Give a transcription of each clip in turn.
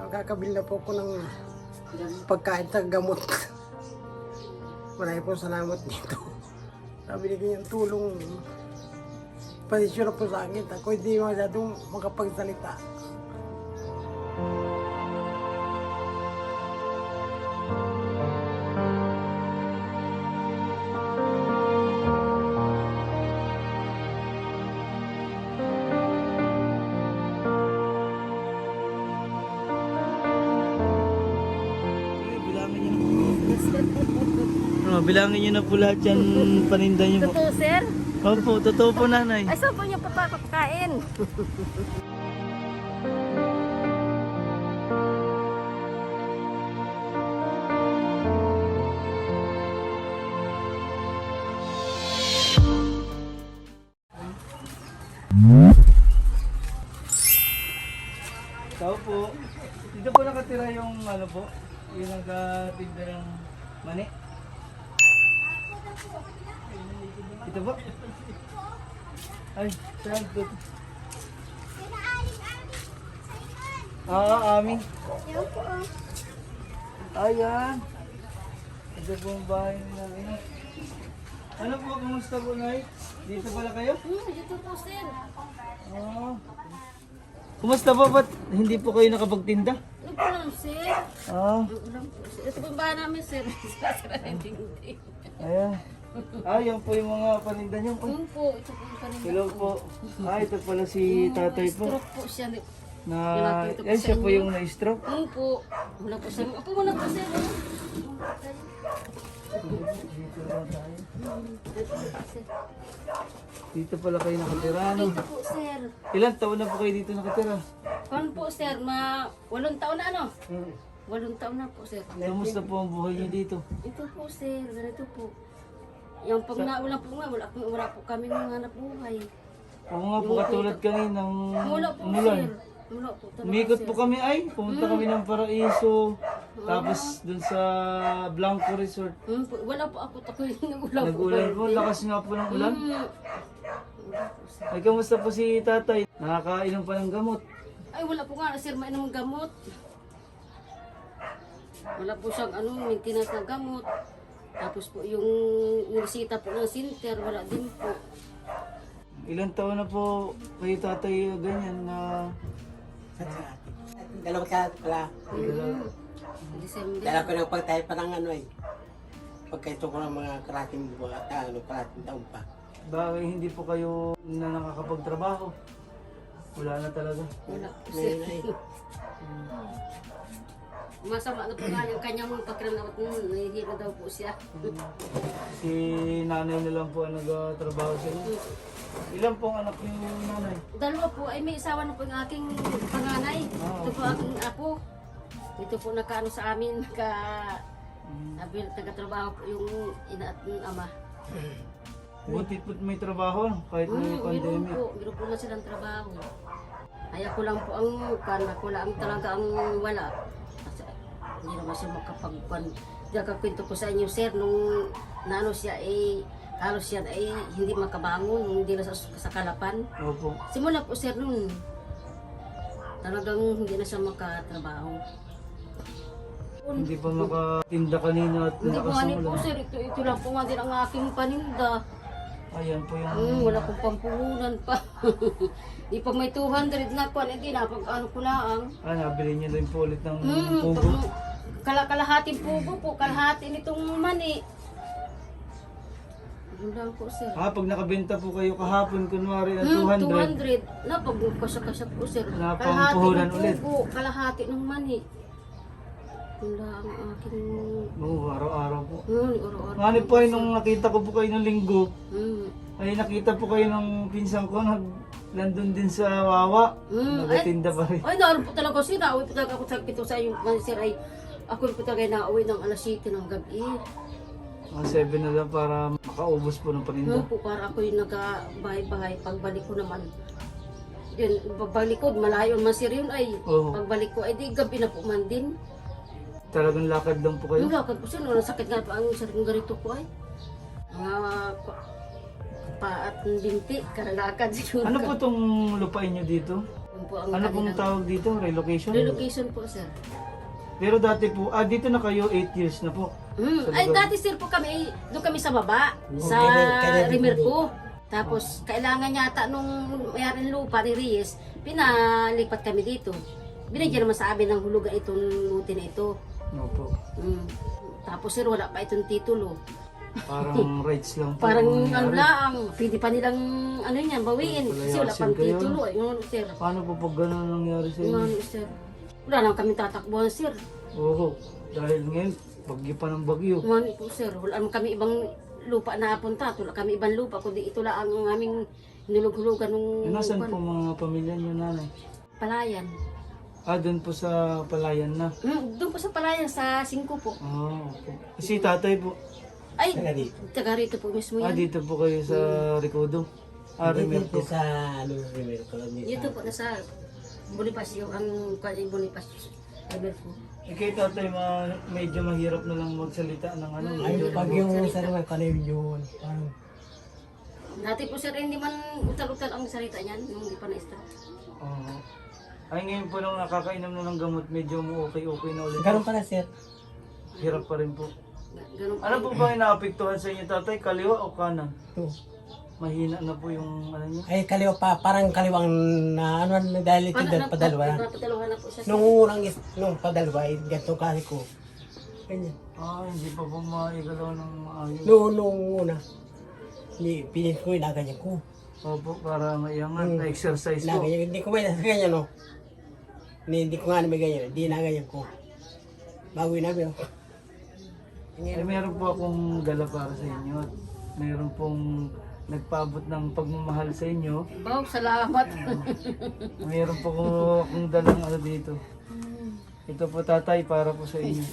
makakabil na po ako ng pagkain sa gamot. Marami po salamat dito. Sabi niya yung tulong. Pasensya na po sa akin. Ako hindi masyadong makapagsalita. Bilangin niyo na po lahat yan paninda niyo po. Totoo, sir? Opo, totoo po nanay. Ay, saan po niyo papakain? Tao po. Dito po nakatira yung ano po, yung nagtitinda ng mani. Ito po. Ay, saan po? Amin. Ayan. Ito po ang bahay namin. Ano po, kumusta po, Nay? Dito pala kayo? Dito po, sir. Ah. Kumusta po? Ba't hindi po kayo nakapagtinda? Ano po lang, sir? Ah, Ito po yung bahay namin, sir. Hindi. ayan. Yan po yung mga paninda niyo. Yun po, ito po yung kanina. Hello po. Ito pala si tatay po. Stroke po siya. Na, Pinakita ko yan sa siya po inyo. yung na-stroke. Yun po. Wala po sa Ako muna po, sir. Dito pala kayo nakatira, no? Dito po, sir. Ilan taon na po kayo dito nakatira? Paano po, sir? 8 taon na, ano? 8 taon na po, sir. Kamusta po ang buhay niyo dito? Ito po, sir. Ganito po. Yung pag naulan po nga, wala po kami mga hanap buhay. Oo nga po, katulad kaninang Wala po, umulan. sir. Wala po talaga, Umikot sir. po kami pumunta kami ng Paraiso, tapos dun sa Blanco Resort. Wala po ako nagulan po. Nag-ulan po, lakas nga po ng ulan. Wala po, sir. Ay, kamusta po si tatay? Nakakainom pa ng gamot. Ay, wala po nga, sir, mainom ng gamot. Wala po siyang maintenance ng gamot. Tapos po yung resita po ng center, wala din po. Ilang taon na po kayo tatay ganyan na Dalawa ka pala. December. Dala ko ng pagtayo pa ng ano eh. Pagkaito ko ng mga karating buwan, karating taon pa. bakit hindi po kayo na nakakapagtrabaho? Wala na talaga. Wala po, sir. Masama na po nga yung kanyang pakiramdam at nahihilo daw po siya. Si nanay na lang po ang nagtrabaho sa inyo. Ilan pong anak niyo nanay? Dalawa po, ay may isawa na po yung aking panganay. Ito po aking apo. Ito po nakaano sa amin, taga-trabaho po yung ina at yung ama. Buti po may trabaho kahit may pandemic. Meron po na silang trabaho. Ay ako lang po ang ako lang talaga ang wala. Kasi hindi naman siya makapagpan. Kwento ko sa inyo, sir, nung naano siya halos siya hindi makabangon, hindi na sa kalapan. Opo. Simula po, sir, nun talagang hindi na siya makatrabaho. Hindi pa makatinda kanina at Hindi po lakas nga ng po, ulan. sir, ito lang po nga din ang aking paninda. Ayan po yung... Wala kong pampuhunan pa. Di pag may 200 na kwan, hindi na pag ano ko lang. nabili niyo din po ulit ng pugo. Kalahating pugo po, kalahati nitong mani. Yun lang po, sir. Pag nakabenta po kayo kahapon, kunwari ng 200, 200. Napagkasya-kasya po, sir. Napampuhunan ulit. pugo, kalahati ng mani. Yun lang ang aking... araw-araw po. Araw-araw. Ngani po ay nung nakita ko po kayo ng linggo, Mm. ay nakita po kayo ng pinsan ko nandun din sa Wawa. Nagatinda pa rin. Ay, naroon po talaga sir. Nauwi po talaga ako sa pito sa iyo. Sir, ay ako po talaga nauwi ng alas 7 ng gabi. Mga 7 na lang para makaubos po ng paninda. Po, para ako yung nagbahay-bahay. Pagbalik ko naman, yun, pagbalik ko, malayo man sir yun ay. Oo. Pagbalik ko, ay di gabi na po man din. Talagang lakad lang po kayo. Yung lakad po sir, sakit nga po ang sarang ganito po ay. Mga pa at binti, karalakad siguro. Ano po itong lupain nyo dito? Yun po ang Ano pong kanilang tawag dito? Relocation? relocation po, sir. Pero dati po, dito na kayo 8 years na po. Sa Ay, lugar. dati sir po kami, doon kami sa baba, sa kaya dito Rimerco. Tapos, kailangan yata nung mayroong lupa ni Reyes, pinalipat kami dito. Binigyan naman sa amin ng hulugan itong luti na ito. Opo. Mm. Tapos sir, wala pa itong titulo. Parang rights lang po. Parang ang ano nangyari. lang, pwede pa nilang ano yan, bawiin. Kasi wala Palayasin pang kayo. titulo. Yung sir. Paano po pag gano'n nangyari sa Yung inyo? ano, sir. Wala naman kami tatakbuhan, sir. Oo. Dahil ngayon, bagyo pa ng bagyo. Yung ano po, sir. Wala naman kami ibang lupa na apunta. Wala kami ibang lupa. Kundi ito lang ang aming nilug-hulugan nung Nasaan po mga pamilya niyo, nanay? Palayan. Doon po sa palayan na. Doon po sa Palayan, sa 5 po. Okay. Si tatay po. Ay, taga rito po mismo yan. Dito po kayo sa Ricodo. Rimerco. Sa ano, Rimerco. Dito po, nasa Bonifacio, ang Bonifacio. Rimerco. Kay tatay, medyo mahirap na lang magsalita ng ano. Ay, medyo pag yung sa naman, kanil yun. Parang, Dati po sir, hindi man utal-utal ang salita niyan, nung hindi pa na-stop. Oo. Ay, ngayon po nung nakakainom na ng gamot, medyo okay na ulit. ganun pala, sir. Hirap pa rin po. Ganun Ano po ba yung naapektuhan sa inyo, tatay? Kaliwa o kanan? Ito. Mahina na po yung ano niyo. Ay, kaliwa pa, parang kaliwang na ano, dahil ito padalwa. Padalwa na po siya. Nung unang nung padalwa, ganito kasi ko. Ganyan. Hindi pa po maigalaw ng maayos. Nung una, pinis ko, inaganyan ko. Opo, para maiangat, na-exercise po. Inaganyan, hindi ko may nasa ganyan, no? Hindi ko nga na may ganyan, hindi inaganyan ko. Bago yun namin, oh. Ay, meron po akong dala para sa inyo. At meron pong nagpaabot ng pagmamahal sa inyo. Wow, salamat. Meron po akong dalang ano dito. Ito po tatay, para po sa inyo.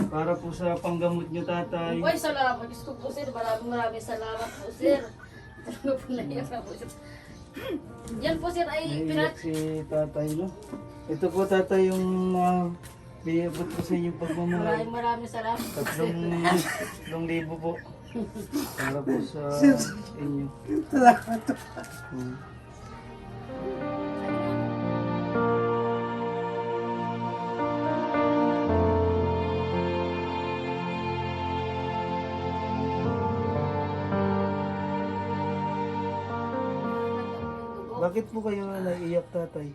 Para po sa panggamot nyo, tatay. Uy, salamat. Diyos ko po sir, maraming salamat po sir. Talaga po naiyak po sir. Yan po sir ay Naiiyak si tatay, no? Ito po tatay yung biyabot po sa inyong pagmamahal. maraming salamat po sir. 3,000 po. Para po sa inyo. Salamat. Hmm. Bakit po kayo naiiyak, tatay?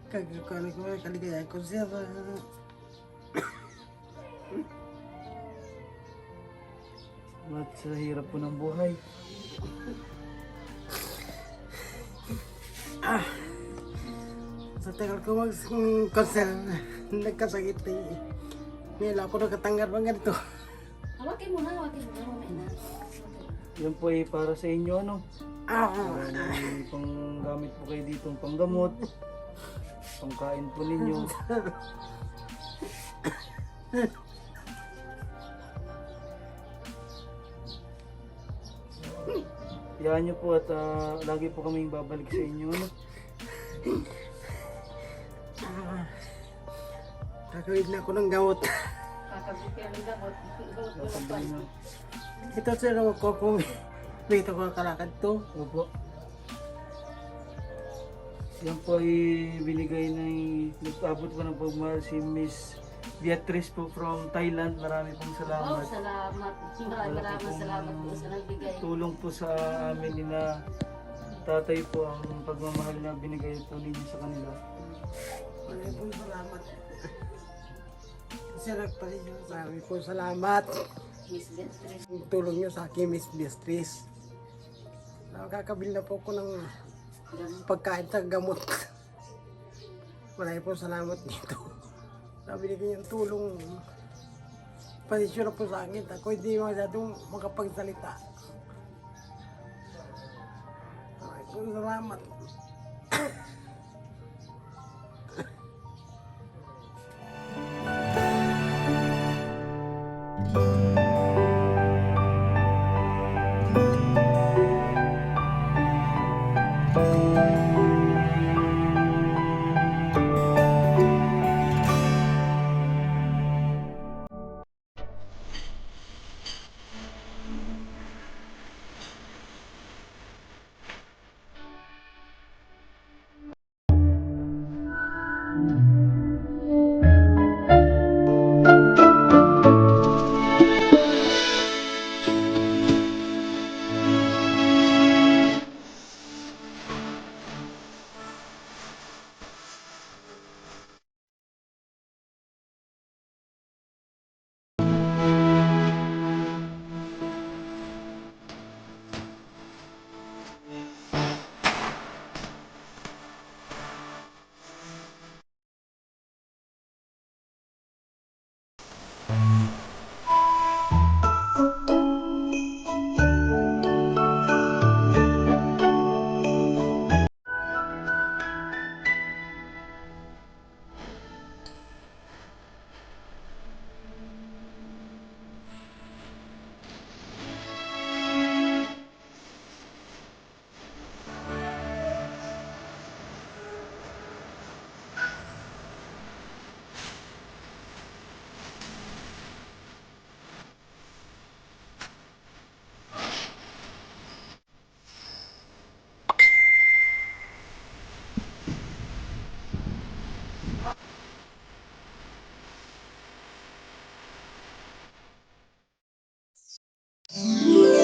Kagkakali ko, kaligayahan ko, sir. At sa hirap po ng buhay. Sa tagal ko mag-concern, nagkasakit eh. Ngayon ako nakatanggap ng ganito. Hawakin mo na, mamaya na. Yan po ay para sa inyo, ano? Ah, May panggamit po kayo dito, panggamot. Pangkain po ninyo. Yan nyo po at lagi po kaming babalik sa inyo, ano? kakawid na ako ng gamot. Kakabukyan ng gamot. Sabay na. Ito sir, ako kung dito ko kalakad to. Opo. Yan po ay binigay na nagpaabot ko ng pagmahal si Miss Beatrice po from Thailand. Marami pong Oh, salamat. salamat. Maraming salamat po sa nagbigay. Tulong po sa amin ni na tatay po ang pagmamahal na binigay po ninyo sa kanila. Maraming po salamat. Sir, maraming po salamat. Miss Beatrice. Ang tulong nyo sa akin, Miss Beatrice. Nakakabil na po ako ng pagkain sa gamot. Maraming po salamat dito. Binigyan yung tulong. Pasensya na po sa akin. Ako hindi masyadong makapagsalita. Maraming po salamat. po.